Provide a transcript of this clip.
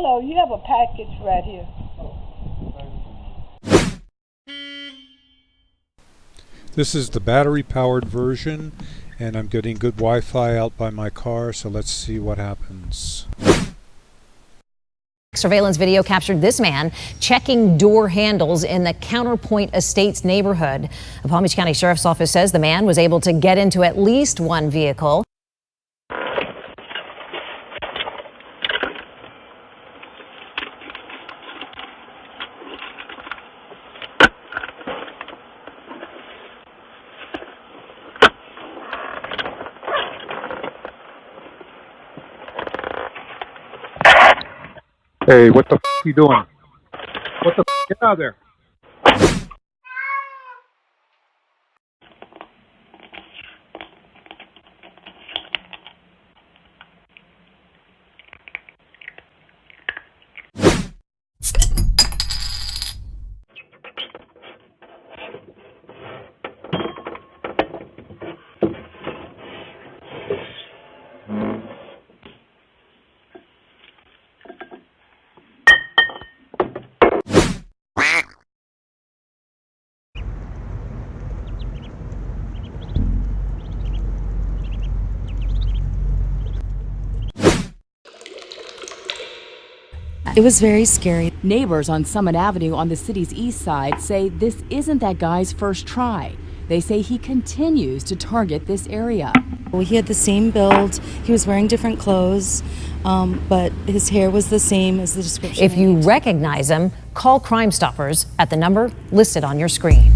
Hello, you have a package right here. This is the battery-powered version, and I'm getting good Wi-Fi out by my car, so let's see what happens. Surveillance video captured this man checking door handles in the Counterpoint Estates neighborhood. The Palm Beach County Sheriff's Office says the man was able to get into at least one vehicle. Hey, what the f*** you doing? What the f***? Get out of there. It was very scary. Neighbors on Summit Avenue on the city's east side say this isn't that guy's first try. They say he continues to target this area. He had the same build. He was wearing different clothes, but his hair was the same as the description. If you recognize him, call Crime Stoppers at the number listed on your screen.